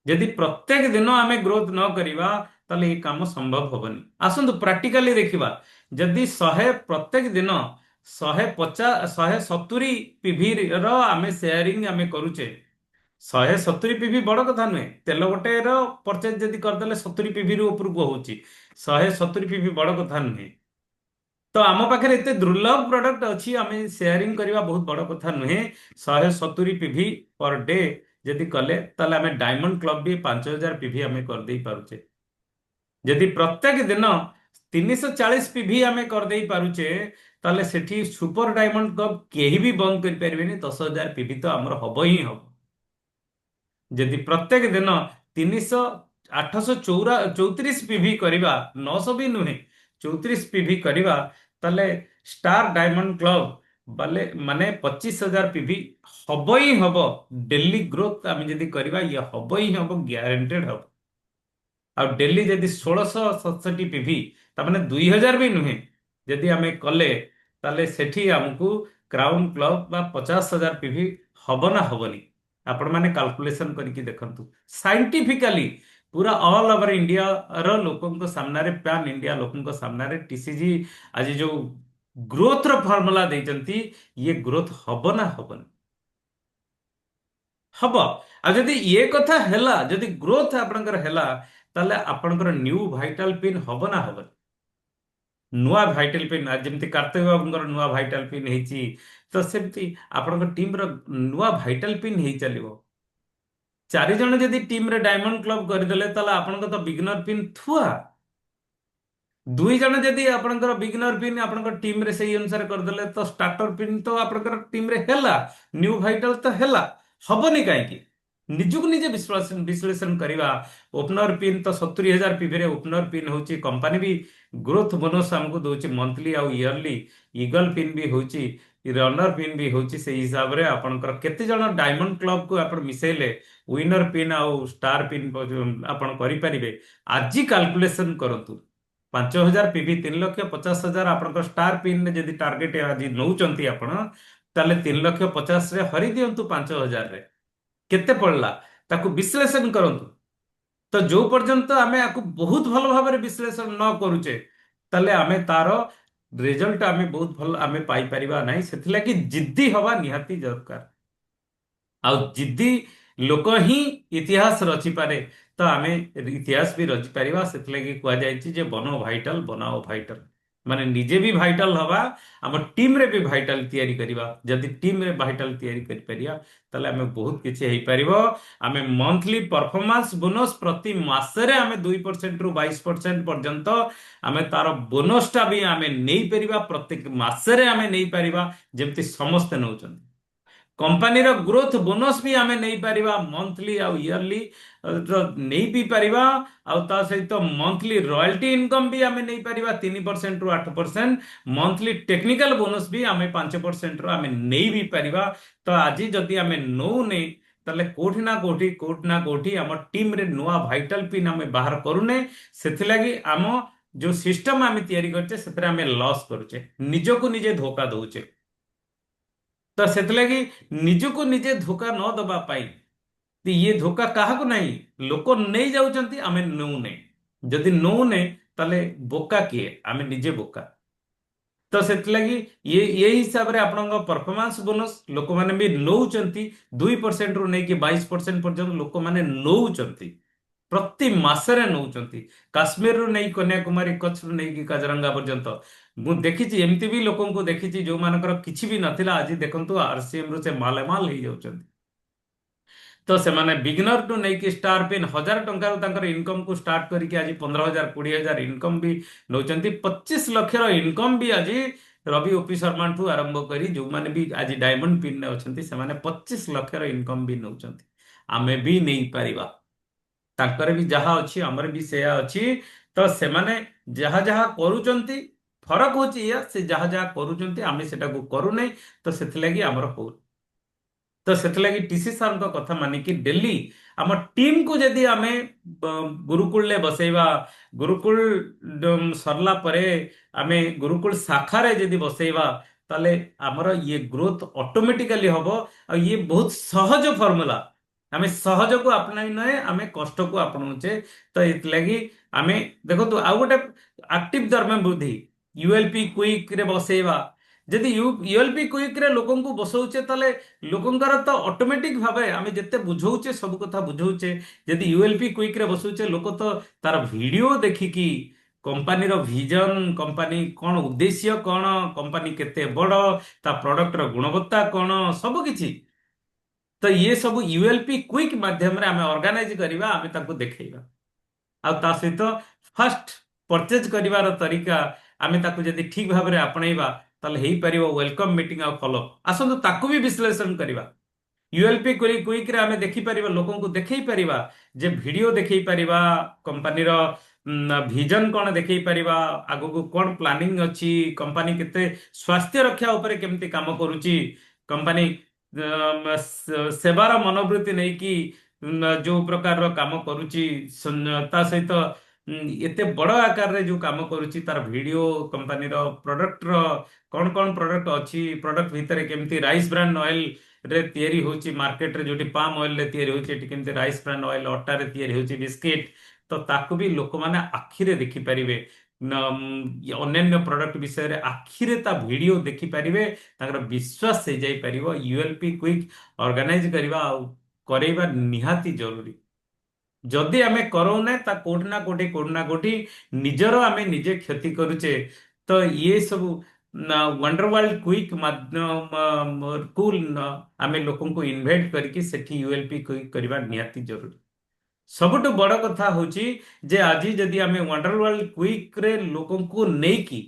यदि प्रत्येक दिन आमे ग्रोथ न करिबा ताले ये काम संभव होबनी। आसंतु प्रैक्टिकली देखिबा, जदि 100 प्रत्येक दिन 150 170 पीवी रो आमे शेयरिंग आमे करूचे 170 PV ବଡ କଥା ନୁହେଁ। ତେଲ ଗୋଟେର ପରଚେଜ ଯଦି କରିଦେଲେ 70 PV ରୁ ଉପରକୁ ହଉଛି, 170 PV ବଡ କଥା ନୁହେଁ। ତ ଆମ ପାଖରେ ଏତେ ଦୁର୍ଲଭ ପ୍ରଡକ୍ଟ ଅଛି, ଆମେ ସେୟାରିଂ କରିବା ବହୁତ ବଡ କଥା ନୁହେଁ। 170 PV ପର ଡେ ଯଦି କଲେ, ତାହେଲେ ଆମେ ଡାଇମଣ୍ଡ କ୍ଲବ ବି 5000 PV ଆମେ କରିଦେଇ ପାରୁଛେ। ଯଦି ପ୍ରତ୍ୟେକ ଦିନ 340 PV ଆମେ କରିଦେଇ ପାରୁଛେ, ତାହେଲେ ସେଠି ସୁପର ଡାଇମଣ୍ଡ କ୍ଲବ କେହି ବି ବନ୍ଦ କରିପାରିବେନି। 10,000 PV ତ ଆମର ହବ ହିଁ ହବ। ଯଦି ପ୍ରତ୍ୟେକ ଦିନ 834 PV କରିବା, 900 ବି ନୁହେଁ, 34 PV କରିବା, ତାହେଲେ ଷ୍ଟାର ଡାଇମଣ୍ଡ କ୍ଲବ ମାନେ 25,000 PV ହବ ହିଁ ହବ। ଡେଲି ଗ୍ରୋଥ ଆମେ ଯଦି କରିବା, ଇଏ ହବ ହିଁ ହବ, ଗ୍ୟାରେଣ୍ଟେଡ ହବ। ଆଉ ଡେଲି ଯଦି 1667 PV, ତାମାନେ 2000 ବି ନୁହେଁ, ଯଦି ଆମେ କଲେ, ତାହେଲେ ସେଠି ଆମକୁ କ୍ରାଉନ କ୍ଲବ ବା 50,000 PV ହବ ନା ହବନି? ଆପଣ ମାନେ କାଲକୁଲେସନ କରିକି ଦେଖନ୍ତୁ। ସାଇଣ୍ଟିଫିକାଲି ପୁରା ଅଲ୍ ଓଭର ଇଣ୍ଡିଆର ଲୋକଙ୍କ ସାମ୍ନାରେ, ପ୍ୟାନ୍ ଇଣ୍ଡିଆ ଲୋକଙ୍କ ସାମ୍ନାରେ TCG ଆଜି ଯୋଉ ଗ୍ରୋଥର ଫର୍ମୁଲା ଦେଇଛନ୍ତି, ଇଏ ଗ୍ରୋଥ ହବ ନା ହବନି? ହବ। ଆଉ ଯଦି ଇଏ କଥା ହେଲା, ଯଦି ଗ୍ରୋଥ ଆପଣଙ୍କର ହେଲା, ତାହେଲେ ଆପଣଙ୍କର ନ୍ୟୁ ଭାଇଟାଲ ପିନ୍ ହବ ନା ହବନି? ନୂଆ ଭାଇଟାଲ ପିନ୍, ଯେମିତି କାର୍ତ୍ତିକ ବାବୁଙ୍କର ନୂଆ ଭାଇଟାଲ ପିନ୍ ହେଇଛି, ତ ସେମିତି ଆପଣଙ୍କ ଟିମର ନୂଆ ଭାଇଟାଲ ପିନ୍ ହେଇ ଚାଲିବ। 4 ଜଣ ଯଦି ଟିମରେ ଡାଇମଣ୍ଡ କ୍ଲବ କରିଦେଲେ, ତାହେଲେ ଆପଣଙ୍କ ତ ବିଗନର ପିନ୍ ଥୁଆ। 2 ଜଣ ଯଦି ଆପଣଙ୍କର ବିଗନର ପିନ୍ ଆପଣଙ୍କ ଟିମରେ ସେଇ ଅନୁସାରେ କରିଦେଲେ, ତ ଷ୍ଟାର୍ଟର ପିନ୍ ତ ଆପଣଙ୍କର ଟିମରେ ହେଲା, ନ୍ୟୁ ଭାଇଟାଲ ତ ହେଲା। ହବନି କାହିଁକି? ନିଜକୁ ନିଜେ ବିଶ୍ଳେଷଣ କରିବା। ଓପନର ପିନ୍ ତ 70,000 PV ରେ ଓପନର ପିନ୍ ହଉଛି। କମ୍ପାନୀ ବି ଗ୍ରୋଥ ବୋନସ୍ ଆମକୁ ଦଉଛି ମନ୍ଥଲି ଆଉ ଇୟରଲି। ଇଗଲ ପିନ୍ ବି ହଉଛି, ରନର ପିନ୍ ବି ହଉଛି। ସେଇ ହିସାବରେ ଆପଣଙ୍କର କେତେ ଜଣ ଡାଇମଣ୍ଡ କ୍ଲବକୁ ଆପଣ ମିଶେଇଲେ ୱିନର ପିନ୍ ଆଉ ଷ୍ଟାର ପିନ୍ ଆପଣ କରିପାରିବେ। ଆଜି କାଲକୁଲେସନ କରନ୍ତୁ। 5,000 PV, 3,50,000 ଆପଣଙ୍କ ଷ୍ଟାର ପିନ୍ ଯଦି ଟାର୍ଗେଟ ଆଜି ନଉଛନ୍ତି ଆପଣ, ତାହେଲେ 3,50,000 ହରି ଦିଅନ୍ତୁ 5,000ରେ। କେତେ ପଡିଲା ତାକୁ ବିଶ୍ଳେଷଣ କରନ୍ତୁ। ତ ଯୋଉ ପର୍ଯ୍ୟନ୍ତ ଆମେ ଆକୁ ବହୁତ ଭଲ ଭାବରେ ବିଶ୍ଳେଷଣ ନ କରୁଛେ, ତାହେଲେ ଆମେ ତାର ରେଜଲ୍ଟ ଆମେ ବହୁତ ଭଲ ଆମେ ପାଇପାରିବା ନାହିଁ। ସେଥିଲାଗି ଜିଦ୍ଦି ହବା ନିହାତି ଦରକାର। ଆଉ ଜିଦ୍ଦି ଲୋକ ହିଁ ଇତିହାସ ରଚିପାରେ। ତ ଆମେ ଇତିହାସ ବି ରଚିପାରିବା। ସେଥିଲାଗି କୁହାଯାଇଛି ଯେ ବନ ଭାଇଟାଲ ବନାଅ ଭାଇଟାଲ, ମାନେ ନିଜେ ବି ଭାଇଟାଲ ହବା, ଆମ ଟିମରେ ବି ଭାଇଟାଲ ତିଆରି କରିବା। ଯଦି ଟିମରେ ଭାଇଟାଲ ତିଆରି କରିପାରିବା, ତାହେଲେ ଆମେ ବହୁତ କିଛି ହେଇପାରିବ। ଆମେ ମନ୍ଥଲି ପରଫର୍ମାନ୍ସ ବୋନସ୍ ପ୍ରତି ମାସରେ ଆମେ 2% ରୁ 22% ପର୍ଯ୍ୟନ୍ତ ଆମେ ତାର ବୋନସଟା ବି ଆମେ ନେଇପାରିବା। ପ୍ରତ୍ୟେକ ମାସରେ ଆମେ ନେଇପାରିବା, ଯେମିତି ସମସ୍ତେ ନଉଛନ୍ତି। କମ୍ପାନୀର ଗ୍ରୋଥ ବୋନସ୍ ବି ଆମେ ନେଇପାରିବା, ମନ୍ଥଲି ଆଉ ଇୟରଲି ନେଇ ବି ପାରିବା। ଆଉ ତା ସହିତ ମନ୍ଥଲି ରୟାଲଟି ଇନକମ୍ ବି ଆମେ ନେଇପାରିବା 3% ରୁ 8%। ମନ୍ଥଲି ଟେକ୍ନିକାଲ ବୋନସ୍ ବି ଆମେ 5% ରୁ ଆମେ ନେଇ ବି ପାରିବା। ତ ଆଜି ଯଦି ଆମେ ନଉନେ, ତାହେଲେ କୋଉଠି ନା କୋଉଠି ଆମ ଟିମରେ ନୂଆ ଭାଇଟାଲ ପିନ୍ ଆମେ ବାହାର କରୁନେ। ସେଥିଲାଗି ଆମ ଯୋଉ ସିଷ୍ଟମ ଆମେ ତିଆରି କରିଛେ, ସେଥିରେ ଆମେ ଲସ୍ କରୁଛେ, ନିଜକୁ ନିଜେ ଧୋକା ଦଉଛେ। ତ ସେଥିଲାଗି ନିଜକୁ ନିଜେ ଧୋକା ନ ଦବା ପାଇଁ, ଇଏ ଧୋକା କାହାକୁ ନାହିଁ, ଲୋକ ନେଇ ଯାଉଛନ୍ତି, ଆମେ ନଉନେ। ଯଦି ନଉନେ, ତାହେଲେ ବୋକା କିଏ? ଆମେ ନିଜେ ବୋକା। ତ ସେଥିଲାଗି ଏ ହିସାବରେ ଆପଣଙ୍କ ପରଫର୍ମାନ୍ସ ବୋନସ୍ ଲୋକମାନେ ବି ନଉଛନ୍ତି। 2% ରୁ ନେଇକି 22% ପର୍ଯ୍ୟନ୍ତ ଲୋକମାନେ ନଉଛନ୍ତି, ପ୍ରତି ମାସରେ ନଉଛନ୍ତି। କାଶ୍ମୀରରୁ ନେଇ କନ୍ୟାକୁମାରୀ, କଚ୍ଛରୁ ନେଇକି କାଜିରଙ୍ଗା ପର୍ଯ୍ୟନ୍ତ ମୁଁ ଦେଖିଛି। ଏମିତି ବି ଲୋକଙ୍କୁ ଦେଖିଛି ଯୋଉମାନଙ୍କର କିଛି ବି ନଥିଲା, ଆଜି ଦେଖନ୍ତୁ RCM ରୁ ସେ ମାଲାମାଲ ହେଇଯାଉଛନ୍ତି। ତ ସେମାନେ ବିଗନରଠୁ ନେଇକି ଷ୍ଟାର ପିନ୍ 1,000 ଟଙ୍କାରୁ ତାଙ୍କର ଇନକମକୁ ଷ୍ଟାର୍ଟ କରିକି ଆଜି 15,000 20,000 ଇନକମ ବି ନଉଛନ୍ତି। 25 ଲକ୍ଷର ଇନକମ ବି ଆଜି ରବି OP ଶର୍ମାଠୁ ଆରମ୍ଭ କରି ଯୋଉମାନେ ବି ଆଜି ଡାଇମଣ୍ଡ ପିନ୍ରେ ଅଛନ୍ତି, ସେମାନେ 25 ଲକ୍ଷର ଇନକମ ବି ନଉଛନ୍ତି। ଆମେ ବି ନେଇପାରିବା। ତାଙ୍କର ବି ଯାହା ଅଛି ଆମର ବି ସେୟା ଅଛି। ତ ସେମାନେ ଯାହା ଯାହା କରୁଛନ୍ତି, ଫରକ ହଉଛି ଏଇଆ, ସେ ଯାହା ଯାହା କରୁଛନ୍ତି ଆମେ ସେଟାକୁ କରୁନାହିଁ। ତ ସେଥିଲାଗି ଆମର ହଉ। ତ ସେଥିଲାଗି TC ସାର୍ଙ୍କ କଥା ମାନିକି ଡେଲି ଆମ ଟିମକୁ ଯଦି ଆମେ ଗୁରୁକୁଳରେ ବସେଇବା, ଗୁରୁକୁଳ ସରିଲା ପରେ ଆମେ ଗୁରୁକୁଳ ଶାଖାରେ ଯଦି ବସେଇବା, ତାହେଲେ ଆମର ଇଏ ଗ୍ରୋଥ ଅଟୋମେଟିକାଲି ହବ। ଆଉ ଇଏ ବହୁତ ସହଜ ଫର୍ମୁଲା। ଆମେ ସହଜକୁ ଆପଣାଇ ନଏ, ଆମେ କଷ୍ଟକୁ ଆପଣଉଛେ। ତ ଏଥିଲାଗି ଆମେ ଦେଖନ୍ତୁ, ଆଉ ଗୋଟେ ଆକ୍ଟିଭ ଧର୍ମ ବୃଦ୍ଧି ULP କ୍ୱିକ ରେ ବସେଇବା। ଯଦି ୟୁଏଲପି କୁଇକରେ ଲୋକଙ୍କୁ ବସଉଛେ ତାହେଲେ ଲୋକଙ୍କର ତ ଅଟୋମେଟିକ ଭାବେ ଆମେ ଯେତେ ବୁଝଉଛେ ସବୁ କଥା ବୁଝଉଛେ, ଯଦି ୟୁଏଲପି କୁଇକରେ ବସଉଛେ ଲୋକ ତ ତାର ଭିଡିଓ ଦେଖିକି କମ୍ପାନୀର ଭିଜନ, କମ୍ପାନୀ କଣ ଉଦ୍ଦେଶ୍ୟ କଣ, କମ୍ପାନୀ କେତେ ବଡ, ତା ପ୍ରଡକ୍ଟର ଗୁଣବତ୍ତା କଣ, ସବୁ କିଛି ତ ଇଏ ସବୁ ୟୁଏଲପି କୁଇକ ମାଧ୍ୟମରେ ଆମେ ଅର୍ଗାନାଇଜ କରିବା, ଆମେ ତାଙ୍କୁ ଦେଖେଇବା। ଆଉ ତା ସହିତ ଫାଷ୍ଟ ପରଚେଜ କରିବାର ତରିକା ଆମେ ତାକୁ ଯଦି ଠିକ ଭାବରେ ଆପଣେଇବା ତାହେଲେ ହେଇପାରିବ ୱେଲକମ୍ ମିଟିଂ ଆଉ ଫଲୋ। ଆସନ୍ତୁ ତାକୁ ବି ବିଶ୍ଳେଷଣ କରିବା। ୟୁଏଲପି କୁଇକରେ ଆମେ ଦେଖିପାରିବା, ଲୋକଙ୍କୁ ଦେଖେଇ ପାରିବା ଯେ ଭିଡିଓ ଦେଖେଇ ପାରିବା, କମ୍ପାନୀର ଭିଜନ କଣ ଦେଖେଇ ପାରିବା, ଆଗକୁ କଣ ପ୍ଲାନିଂ ଅଛି, କମ୍ପାନୀ କେତେ ସ୍ୱାସ୍ଥ୍ୟ ରକ୍ଷା ଉପରେ କେମିତି କାମ କରୁଛି, କମ୍ପାନୀ ସେବାର ମନୋବୃତ୍ତି ନେଇକି ଯୋଉ ପ୍ରକାରର କାମ କରୁଛି, ତା ସହିତ ଏତେ ବଡ ଆକାରରେ ଯୋଉ କାମ କରୁଛି ତାର ଭିଡିଓ, କମ୍ପାନୀର ପ୍ରଡକ୍ଟର କଣ କଣ ପ୍ରଡକ୍ଟ ଅଛି, ପ୍ରଡକ୍ଟ ଭିତରେ କେମିତି ରାଇସ୍ ବ୍ରାଣ୍ଡ ଅଏଲ ରେ ତିଆରି ହଉଛି, ମାର୍କେଟରେ ଯୋଉଠି ପାମ ଅଏଲ ରେ ତିଆରି ହଉଛି, ଏଠି କେମିତି ରାଇସ୍ ବ୍ରାଣ୍ଡ ଅଏଲ ଅଟାରେ ତିଆରି ହଉଛି ବିସ୍କିଟ, ତ ତାକୁ ବି ଲୋକମାନେ ଆଖିରେ ଦେଖିପାରିବେ। ଅନ୍ୟାନ୍ୟ ପ୍ରଡକ୍ଟ ବିଷୟରେ ଆଖିରେ ତା ଭିଡିଓ ଦେଖିପାରିବେ, ତାଙ୍କର ବିଶ୍ୱାସ ହେଇଯାଇପାରିବ। ୟୁଏଲପି କୁଇକ୍ ଅର୍ଗାନାଇଜ କରିବା ଆଉ କରେଇବା ନିହାତି ଜରୁରୀ। ଯଦି ଆମେ କରଉନେ ତା କୋଉଠି ନା କୋଉଠି ନିଜର ଆମେ ନିଜେ କ୍ଷତି କରୁଛେ। ତ ଇଏ ସବୁ ୱଣ୍ଡର ୱାର୍ଲ୍ଡ କୁଇକ୍ ମାଧ୍ୟମକୁ ଆମେ ଲୋକଙ୍କୁ ଇନଭାଇଟ୍ କରିକି ସେଠି ୟୁଏଲପି କୁଇକ୍ କରିବା ନିହାତି ଜରୁରୀ। ସବୁଠୁ ବଡ କଥା ହଉଛି ଯେ ଆଜି ଯଦି ଆମେ ୱଣ୍ଡର ୱାର୍ଲ୍ଡ କୁଇକରେ ଲୋକଙ୍କୁ ନେଇକି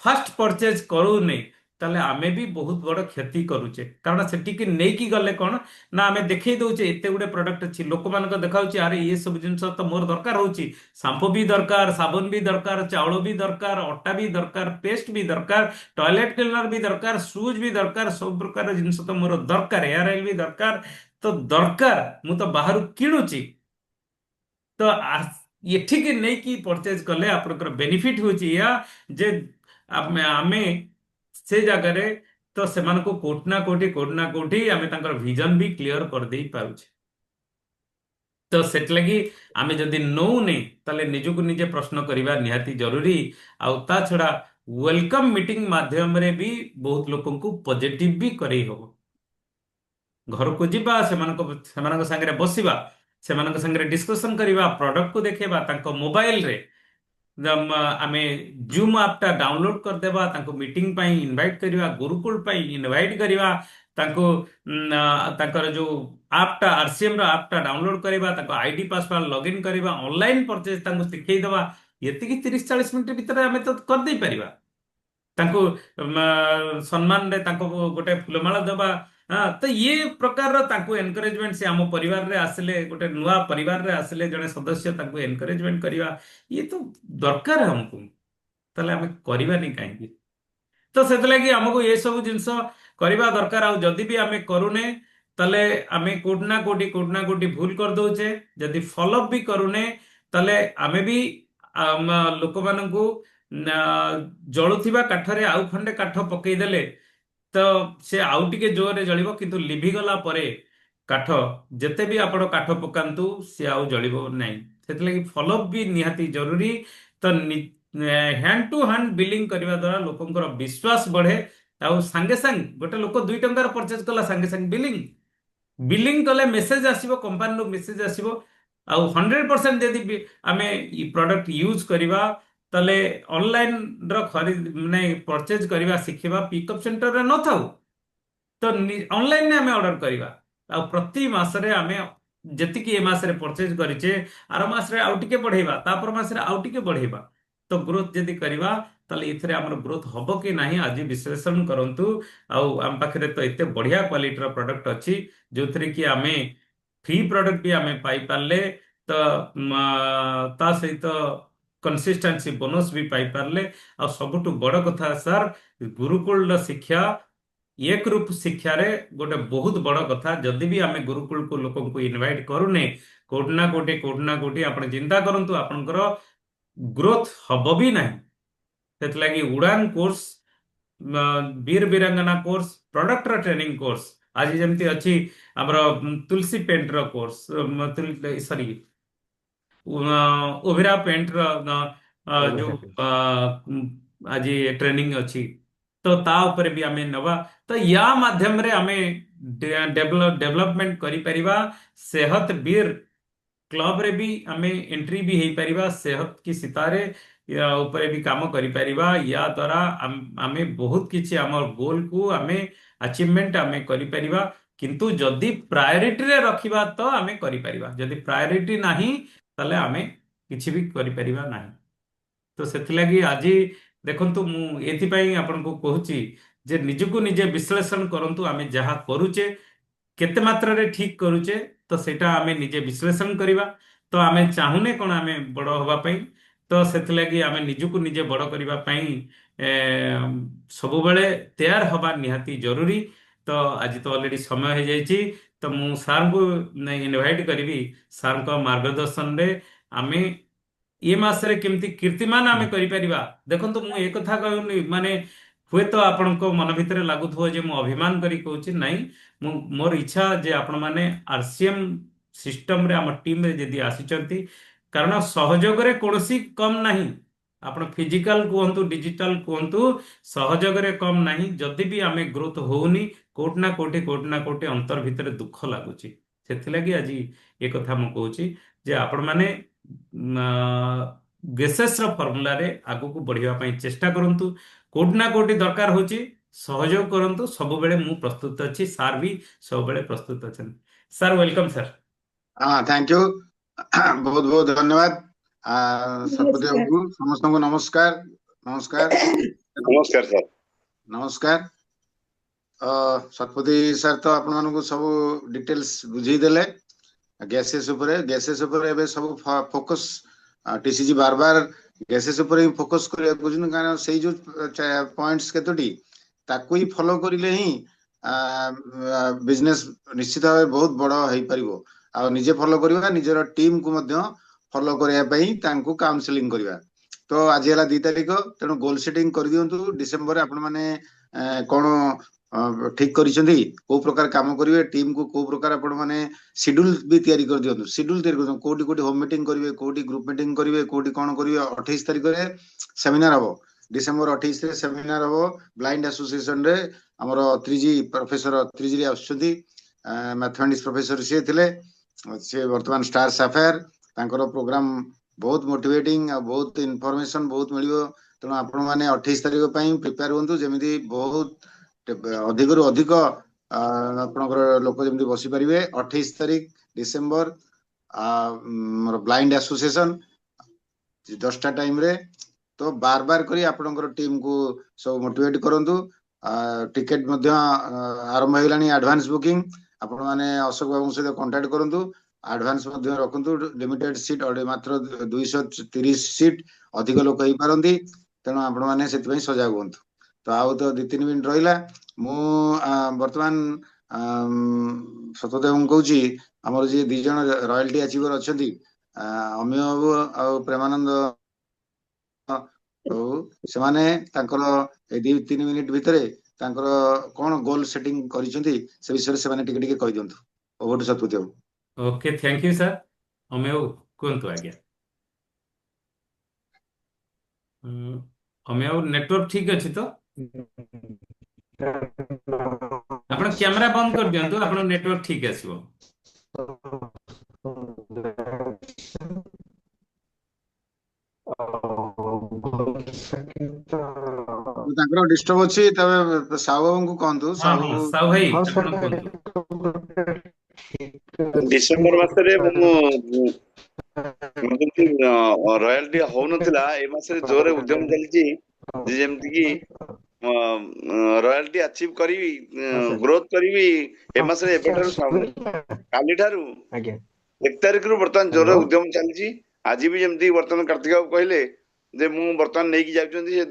ଫାଷ୍ଟ ପରଚେଜ କରୁନେ ତାହେଲେ ଆମେ ବି ବହୁତ ବଡ କ୍ଷତି କରୁଛେ। କାରଣ ସେଠିକି ନେଇକି ଗଲେ କଣ ନା ଆମେ ଦେଖେଇ ଦଉଛେ ଏତେ ଗୁଡେ ପ୍ରଡକ୍ଟ ଅଛି, ଲୋକମାନଙ୍କ ଦେଖାଉଛି ଆରେ ଇଏ ସବୁ ଜିନିଷ ତ ମୋର ଦରକାର ହଉଛି, ସାମ୍ପୁ ବି ଦରକାର, ସାବୁନ ବି ଦରକାର, ଚାଉଳ ବି ଦରକାର, ଅଟା ବି ଦରକାର, ପେଷ୍ଟ ବି ଦରକାର, ଟଏଲେଟ କ୍ଲିନର ବି ଦରକାର, ସୁଜ୍ ବି ଦରକାର, ସବୁ ପ୍ରକାର ଜିନିଷ ତ ମୋର ଦରକାର, ହେୟାର ଅଏଲ ବି ଦରକାର, ତ ଦରକାର ମୁଁ ତ ବାହାରୁ କିଣୁଛି। ତ ଏଠିକି ନେଇକି ପରଚେଜ କଲେ ଆପଣଙ୍କର ବେନିଫିଟ ହଉଛି ଏଇଆ ଯେ ଆମେ ସେ ଜାଗାରେ ତ ସେମାନଙ୍କୁ କୋଉଠି ନା କୋଉଠି ଆମେ ତାଙ୍କର ଭିଜନ ବି କ୍ଲିୟର କରିଦେଇ ପାରୁଛେ। ତ ସେଥିଲାଗି ଆମେ ଯଦି ନଉନେ ତାହେଲେ ନିଜକୁ ନିଜେ ପ୍ରଶ୍ନ କରିବା ନିହାତି ଜରୁରୀ। ଆଉ ତା ଛଡା ୱେଲକମ୍ ମିଟିଂ ମାଧ୍ୟମରେ ବି ବହୁତ ଲୋକଙ୍କୁ ପଜିଟିଭ ବି କରେଇ ହବ। ଘରକୁ ଯିବା, ସେମାନଙ୍କ ସାଙ୍ଗରେ ବସିବା, ସେମାନଙ୍କ ସାଙ୍ଗରେ ଡିସ୍କସନ କରିବା, ପ୍ରଡକ୍ଟକୁ ଦେଖେଇବା, ତାଙ୍କ ମୋବାଇଲରେ ଆମେ ଜୁମ୍ ଆପ୍ଟା ଡାଉନଲୋଡ କରିଦେବା, ତାଙ୍କୁ ମିଟିଂ ପାଇଁ ଇନଭାଇଟ୍ କରିବା, ଗୁରୁକୁଳ ପାଇଁ ଇନଭାଇଟ୍ କରିବା, ତାଙ୍କୁ ତାଙ୍କର ଯୋଉ ଆପ୍ଟା ଆରସିଏମ ର ଆପ୍ଟା ଡାଉନଲୋଡ କରିବା, ତାଙ୍କ ଆଇଡି ପାସୱାର୍ଡ ଲଗ୍ଇନ୍ କରିବା, ଅନଲାଇନ ପରଚେଜ ତାଙ୍କୁ ଶିଖେଇଦବା। ଏତିକି 30-40 ମିନିଟ ଭିତରେ ଆମେ ତ କରିଦେଇ ପାରିବା। ତାଙ୍କୁ ସମ୍ମାନରେ ତାଙ୍କୁ ଗୋଟେ ଫୁଲମାଳ ଦେବା। ତ ଇଏ ପ୍ରକାରର ତାଙ୍କୁ ଏନକରେଜମେଣ୍ଟ, ସେ ଆମ ପରିବାରରେ ଆସିଲେ, ଗୋଟେ ନୂଆ ପରିବାରରେ ଆସିଲେ ଜଣେ ସଦସ୍ୟ, ତାଙ୍କୁ ଏନକରେଜମେଣ୍ଟ କରିବା, ଇଏ ତ ଦରକାର ଆମକୁ। ତାହେଲେ ଆମେ କରିବାନି କାହିଁକି? ତ ସେଥିଲାଗି ଆମକୁ ଏସବୁ ଜିନିଷ କରିବା ଦରକାର। ଆଉ ଯଦି ବି ଆମେ କରୁନେ ତାହେଲେ ଆମେ କୋଉଠି ନା କୋଉଠି ଭୁଲ କରିଦଉଛେ। ଯଦି ଫଲୋଅପ୍ ବି କରୁନେ ତାହେଲେ ଆମେ ବି ଲୋକମାନଙ୍କୁ ନା, ଜଳୁଥିବା କାଠରେ ଆଉ ଖଣ୍ଡେ କାଠ ପକେଇଦେଲେ ତ ସେ ଆଉ ଟିକେ ଜୋରରେ ଜଳିବ, କିନ୍ତୁ ଲିଭିଗଲା ପରେ କାଠ ଯେତେ ବି ଆପଣ କାଠ ପକାନ୍ତୁ ସିଏ ଆଉ ଜଳିବ ନାହିଁ। ସେଥିଲାଗି ଫଲୋଅପ୍ ବି ନିହାତି ଜରୁରୀ। ତ ହ୍ୟାଣ୍ଡ ଟୁ ହ୍ୟାଣ୍ଡ ବିଲିଂ କରିବା ଦ୍ୱାରା ଲୋକଙ୍କର ବିଶ୍ୱାସ ବଢେ। ଆଉ ସାଙ୍ଗେ ସାଙ୍ଗେ ଗୋଟେ ଲୋକ 2 ଟଙ୍କାର ପରଚେଜ କଲା, ସାଙ୍ଗେ ସାଙ୍ଗେ ବିଲିଂ ବିଲିଂ କଲେ ମେସେଜ ଆସିବ, କମ୍ପାନୀରୁ ମେସେଜ ଆସିବ। ଆଉ 100% ଯଦି ଆମେ ପ୍ରଡକ୍ଟ ୟୁଜ କରିବା ତାହେଲେ ଅନଲାଇନ ର ଖରିଦ ମାନେ ପରଚେଜ କରିବା ଶିଖିବା, ପିକଅପ୍ ସେଣ୍ଟରରେ ନଥାଉ ତ ଅନଲାଇନରେ ଆମେ ଅର୍ଡର କରିବା। ଆଉ ପ୍ରତି ମାସରେ ଆମେ ଯେତିକି ଏ ମାସରେ ପରଚେଜ କରିଛେ ଆର ମାସରେ ଆଉ ଟିକେ ବଢେଇବା, ତାପର ମାସରେ ଆଉ ଟିକେ ବଢେଇବା। ତ ଗ୍ରୋଥ ଯଦି କରିବା ତାହେଲେ ଏଥିରେ ଆମର ଗ୍ରୋଥ ହବ କି ନାହିଁ ଆଜି ବିଶ୍ଳେଷଣ କରନ୍ତୁ। ଆଉ ଆମ ପାଖରେ ତ ଏତେ ବଢିଆ କ୍ୱାଲିଟିର ପ୍ରଡକ୍ଟ ଅଛି ଯୋଉଥିରେ କି ଆମେ ଫ୍ରି ପ୍ରଡକ୍ଟ ବି ଆମେ ପାଇପାରିଲେ, ତ ତା ସହିତ କନସିଷ୍ଟାନ୍ସି ବୋନସ ବି ପାଇପାରିଲେ। ଆଉ ସବୁଠୁ ବଡ କଥା ସାର୍, ଗୁରୁକୁଳର ଶିକ୍ଷା ଏକରୂପ ଶିକ୍ଷାରେ ଗୋଟେ ବହୁତ ବଡ କଥା। ଯଦି ବି ଆମେ ଗୁରୁକୁଳକୁ ଲୋକଙ୍କୁ ଇନଭାଇଟ୍ କରୁନେ କୋଉଠି ନା କୋଉଠି ଆପଣ ଚିନ୍ତା କରନ୍ତୁ ଆପଣଙ୍କର ଗ୍ରୋଥ ହବ ବି ନାହିଁ। ସେଥିଲାଗି ଉଡାନ କୋର୍ସ, ବୀର ବୀରାଙ୍ଗନା କୋର୍ସ, ପ୍ରଡକ୍ଟର ଟ୍ରେନିଂ କୋର୍ସ, ଆଜି ଯେମିତି ଅଛି ଆମର ତୁଳସୀ ପେଣ୍ଟର କୋର୍ସ, ସରି ଓଭେରା ପେଣ୍ଟର ଯୋଉ ଆଜି ଟ୍ରେନିଂ ଅଛି, तो ता उपरे भी आमे नवा तो या माध्यम रे आमे डेवलपमेंट करि परिबा सेहत वीर क्लब रे भी आमे एंट्री भी हेई परिबा सेहत की सितारे या ऊपर भी काम करि परिबा या द्वारा आमे बहुत किछि हमर गोल को आमे अचीवमेंट आमे करि परिबा किंतु जदि प्रायोरिटी रे रखिबा तो आमे करि परिबा जदि प्रायोरिटी नाही ताले आमे किछि भी करि परिबा नाही तो ସେଥିଲାଗି ଆଜି ଦେଖନ୍ତୁ ମୁଁ ଏଥିପାଇଁ ଆପଣଙ୍କୁ କହୁଛି ଯେ ନିଜକୁ ନିଜେ ବିଶ୍ଳେଷଣ କରନ୍ତୁ ଆମେ ଯାହା କରୁଛେ କେତେ ମାତ୍ରାରେ ଠିକ କରୁଛେ ତ ସେଇଟା ଆମେ ନିଜେ ବିଶ୍ଳେଷଣ କରିବା ତ ଆମେ ଚାହୁଁନେ କଣ ଆମେ ବଡ ହବା ପାଇଁ ତ ସେଥିଲାଗି ଆମେ ନିଜକୁ ନିଜେ ବଡ କରିବା ପାଇଁ ଏ, ସବୁବେଳେ ତେୟାର ହବା ନିହାତି ଜରୁରୀ ତ ଆଜି ତ ଅଲରେଡି ସମୟ ହେଇଯାଇଛି ତ ମୁଁ ସାର୍ଙ୍କୁ ଇନଭାଇଟ୍ କରିବି ସାର୍ଙ୍କ ମାର୍ଗଦର୍ଶନରେ ଆମେ ଏ ମାସରେ କେମିତି କୀର୍ତ୍ତିମାନ ଆମେ କରିପାରିବା ଦେଖନ୍ତୁ ମୁଁ ଏ କଥା କହୁନି ମାନେ ହୁଏତ ଆପଣଙ୍କ ମନ ଭିତରେ ଲାଗୁଥିବ ଯେ ମୁଁ ଅଭିମାନ କରି କହୁଛି ନାଇଁ ମୁଁ ମୋର ଇଚ୍ଛା ଯେ ଆପଣମାନେ ଆରସିଏମ ସିଷ୍ଟମରେ ଆମ ଟିମରେ ଯଦି ଆସିଛନ୍ତି କାରଣ ସହଯୋଗରେ କୌଣସି କମ ନାହିଁ ଆପଣ ଫିଜିକାଲ କୁହନ୍ତୁ ଡିଜିଟାଲ କୁହନ୍ତୁ ସହଯୋଗରେ କମ ନାହିଁ ଯଦି ବି ଆମେ ଗ୍ରୋଥ ହଉନି କୋଉଠି ନା କୋଉଠି ଅନ୍ତର ଭିତରେ ଦୁଃଖ ଲାଗୁଛି ସେଥିଲାଗି ଆଜି ଏ କଥା ମୁଁ କହୁଛି ଯେ ଆପଣମାନେ ଗେସେସର ଫର୍ମୁଲାରେ ଆଗକୁ ବଢିବା ପାଇଁ ଚେଷ୍ଟା କରନ୍ତୁ କୋଉଠି ନା କୋଉଠି ଦରକାର ହଉଛି ସହଯୋଗ କରନ୍ତୁ ସବୁବେଳେ ମୁଁ ପ୍ରସ୍ତୁତ ଅଛି ସାର୍ ବି ସବୁବେଳେ ପ୍ରସ୍ତୁତ ଅଛନ୍ତି ସାର୍ ୱେଲକମ୍ ସାର୍ हाँ थैंक यू बहुत बहुत धन्यवाद शतपति बाबू समस्त को नमस्कार नमस्कार नमस्कार सर नमस्कार शतपति सर तो आपण मानक सब डिटेल्स बुझी देले गैसेस उपरे एबे सब फोकस टीसीजी बार बार गैसेस उपरे ही फोकस करे बुझन कारण सेही जो पॉइंट्स केतोटी ताकू ही फॉलो करिले ही बिजनेस निश्चित भाव बहुत बड़ हेई परिबो आ निजे फॉलो करबा निजर टीम को मध्य फॉलो करया पई तांको काउंसलिंग करबा तो आज हला 2 तारिख तेणु गोल सेटिंग कर दियंतु डिसेंबर आपण माने कोन ठीक करिसेंती को प्रकार काम करिवे टीम को को प्रकार आपण माने शेड्यूल भी तयारी कर दियंतु शेड्यूल तयारी कर कोटी कोटी होम मीटिंग करिवे कोटी ग्रुप मीटिंग करिवे कोटी कोन करिवे 28 तारिख रे सेमिनार हबो डिसेंबर 28 रे सेमिनार हबो ब्लाइंड एसोसिएशन रे हमर त्रिजी प्रोफेसर त्रिजी रे आछुंती मैथमेटिक्स प्रोफेसर से थिले से वर्तमान स्टार साफायर तांकर प्रोग्राम बहुत मोटिवेटिंग आ बहुत इनफॉरमेशन बहुत मिलियो तेणु आपण माने 28 तारिख पई प्रिपेयर होंतु जेमिति बहुत अधिक रु अधिक आपनकर लोक जेमिति बसी परिवे 28 तारिख डिसेंबर ब्लाइंड एसोसिएशन 10टा टाइम रे तो बार बार करी आपनकर टीम को सब मोटिवेट करंतु टिकेट मध्य आरंभ होइलानी एडवांस बुकिंग आपण माने अशोक बाबू सहित कांटेक्ट करंतु एडवांस मध्य रखंतु लिमिटेड सीट मात्र 230 सीट अधिक लोक होई पारंती तेणु आपण माने सेति पई सजाग होंतु तो आउ तो 2-3 मिनिट रहिला मु वर्तमान सतदेव कहूची हमर जे दी जण रॉयल्टी अचीवर अछंती अमिय बाबू आ प्रेमानंद तो सेमाने तांकर ए 2-3 मिनिट भितरे तांकर कोन गोल सेटिंग करिसंती से विषय से माने टिके टिके कहि दियंतु over to Satpathy babu okay thank you sir अमेव कुहतु आज्ञा अमेव नेटवर्क ठीक अछि तो आपण कैमरा बंद कर दियंतु आपण नेटवर्क ठीक आसीबो तांकर डिस्टर्ब अछि तबे साहु बाबू को कहंतु हां हां साहु भाई हाँ आपण सर कहंतु डिसेंबर मासरे मु ଯେମିତି ରୟାଲିଟି ହଉନଥିଲା ଏ ମାସରେ ଜୋରେ ଉଦ୍ୟମ ଚାଲିଛି ଯେ ଯେମିତି କି ରୟାଲିଟି ଆଚିଭ କରିବି ଗ୍ରୋଥ କରିବି ଏ ମାସରେ ଏବେଠାରୁ କାଲିଠାରୁ ଆଜ୍ଞା 1 ତାରିଖରୁ ବର୍ତ୍ତମାନ ଜୋରେ ଉଦ୍ୟମ ଚାଲିଛି ଆଜି ବି ଯେମିତି ବର୍ତ୍ତମାନ କାର୍ତ୍ତିକ ବାବୁ କହିଲେ ଯେ ମୁଁ ବର୍ତ୍ତମାନ ନେଇକି ଯାଉଛନ୍ତି ସେ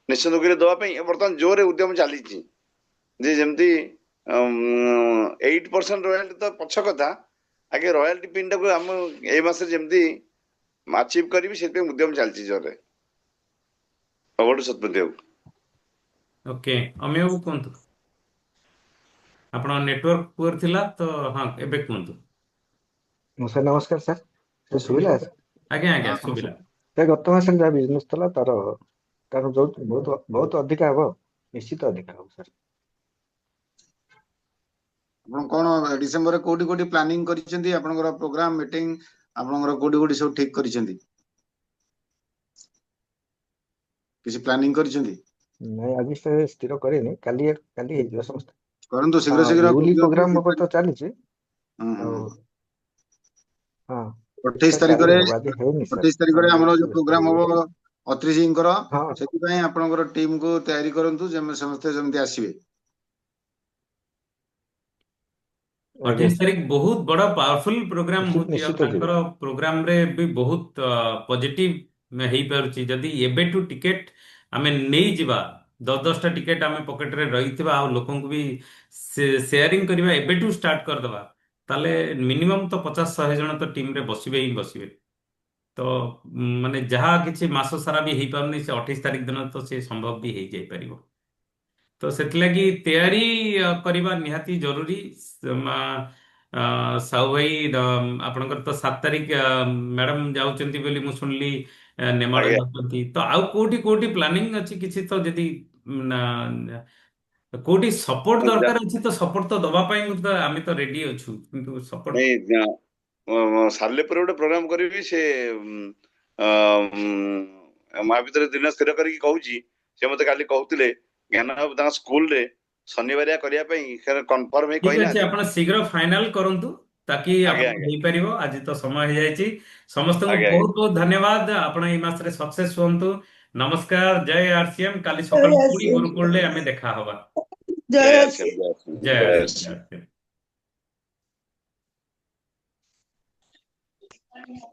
ନିଶ୍ଚିତ କରି ଦେବା ପାଇଁ ବର୍ତ୍ତମାନ ଜୋରେ ଉଦ୍ୟମ ଚାଲିଛି ଯେ ଯେମିତି 8% ରୟାଲିଟି ତ ପଛ କଥା आगे रॉयल्टी पिन टाको हम ए मास जेमती अचीव करी से उद्यम चलती जोरे अवड सतपति बाबू ओके अमेय बाबू कहंतु आपण नेटवर्क पुअर थिला तो हां एबे कहंतु सर नमस्कार सर से सुविला आज्ञा आज्ञा सुबिला गत मास जहाँ बिजनेस थला तार तार जो बहुत बहुत अधिक हबो ନିଶ୍ଚିତ ଦେଖା ହବ ସାର୍। ଆପଣ କଣ ଡିସେମ୍ବରରେ କୋଉଠି କୋଉଠି ପ୍ଲାନିଂ କରିଛନ୍ତି ଆପଣଙ୍କର ପ୍ରୋଗ୍ରାମ ମିଟିଂ ଆପଣଙ୍କର କୋଉଠି କୋଉଠି ସବୁ ଠିକ କରିଛନ୍ତି କିଛି ପ୍ଲାନିଂ କରିଛନ୍ତି ନାଇଁ ଆଜି ସେ ସ୍ଥିର କରିନି, କାଲି ହେଇଯିବ ସମସ୍ତେ। କରନ୍ତୁ ଶୀଘ୍ର ହଁ ଶୀଘ୍ର ୟୁଲି କରିଦିଅନ୍ତୁ ପ୍ରୋଗ୍ରାମ ଡିପେଣ୍ଡ। ତ ଚାଲିଛି। ହୁଁ ହୁଁ ଆଉ ହୁଁ। ହଁ 28 ସାର୍ କାଲି ତାରିଖରେ ହବ, ଆଜି ହେଇନି ସାର୍। 28 ତାରିଖରେ କାଲି ଆମର ଯୋଉ ଟିକେ ବ୍ୟସ୍ତ ପ୍ରୋଗ୍ରାମ ରହିଯାଉଛି। ହବ ଅତ୍ରିଜୀଙ୍କର, ହଁ ସେଥିପାଇଁ ଆପଣଙ୍କର ଟିମକୁ ତିଆରି କରନ୍ତୁ ସମସ୍ତେ ଯେମିତି ଆସିବେ। ଆଜ୍ଞା 28 ତାରିଖ ବହୁତ ବଡ ପାୱାରଫୁଲ ପ୍ରୋଗ୍ରାମ ନିଶ୍ଚିତ ହଉଛି, ଆଉ ନିଶ୍ଚିତ ଯିବେ। ତାଙ୍କର ପ୍ରୋଗ୍ରାମରେ ବି ବହୁତ ପଜିଟିଭ ହେଇପାରୁଛି। ଯଦି ଏବେଠୁ ଟିକେଟ ଆମେ ନେଇଯିବା, 10-10ଟା ଟିକେଟ ଆମେ ପକେଟରେ ରହିଥିବା, ଆଉ ଲୋକଙ୍କୁ ବି ସେୟାରିଂ କରିବା ଏବେଠୁ ଷ୍ଟାର୍ଟ କରିଦେବା, ତାହେଲେ ମିନିମମ୍ ତ 50-100 ଜଣ ତ ଟିମରେ ବସିବେ ହିଁ ବସିବେ। ତ ମାନେ ଯାହା କିଛି ମାସ ସାରା ବି ହେଇପାରୁନି, ସେ 28 ତାରିଖ ଦିନ ତ ସେ ସମ୍ଭବ ବି ହେଇଯାଇପାରିବ। ତ ସେଥିଲାଗି ତିଆରି କରିବା ନିହାତି ଜରୁରୀ। ସାହୁ ଭାଇ, ଆପଣଙ୍କର ତ 7 ତାରିଖ ମ୍ୟାଡାମ ଯାଉଛନ୍ତି ବୋଲି ମୁଁ ଶୁଣିଲି, ନେମାଳ ଆଜ୍ଞା। ଯାଉଛନ୍ତି। ତ ଆଉ କୋଉଠି କୋଉଠି ପ୍ଲାନିଂ ଅଛି କିଛି? ତ ଯଦି ନା, କୋଉଠି ସପୋର୍ଟ ଦରକାର ଅଛି ତ ସପୋର୍ଟ ତ ଦବା ପାଇଁ ଆମେ ତ ରେଡି ଅଛୁ, କିନ୍ତୁ ସପୋର୍ଟ ନାଇଁ ସାଲେପୁରରେ ଗୋଟେ ପ୍ରୋଗ୍ରାମ କରିବି, ସେ ମହାଭିତରେ ଦିନ ସ୍ଥିର କରିକି କହୁଛି। ସେ ମତେ କାଲି କହୁଥିଲେ ଜ୍ଞାନ ବାବୁ ତାଙ୍କ ସ୍କୁଲରେ ଶନିବାରିଆ କରିବା ପାଇଁ କନଫର୍ମ ହେଇ ଠିକ ଅଛି, କହିନାହାନ୍ତି। ଆପଣ ଶୀଘ୍ର ଫାଇନାଲ କରନ୍ତୁ ତାକି ଆଜ୍ଞା ଆପଣ ଆଜ୍ଞା ହେଇପାରିବ। ଆଜି ତ ସମୟ ହେଇଯାଇଛି। ସମସ୍ତଙ୍କୁ ଆଜ୍ଞା ବହୁତ ବହୁତ ଧନ୍ୟବାଦ। ଆପଣ ଏଇ ମାସରେ ସକ୍ସେସ ହୁଅନ୍ତୁ। ନମସ୍କାର, ଜୟ ଆରସିଏମ। କାଲି ଜୟ ସକାଳୁ ପୁଣି ଆସି ଗୁରୁକୁଳରେ ଆମେ ଦେଖା ହବା। ଜୟ ଜୟ ଆସି ଆଶ୍ରମ ଜୟ ଆଶ୍ରମ ଜୟ ଜୟ ଆରସିଏମ, ଆଶ୍ରମ। ଜୟ ଆରସିଏମ।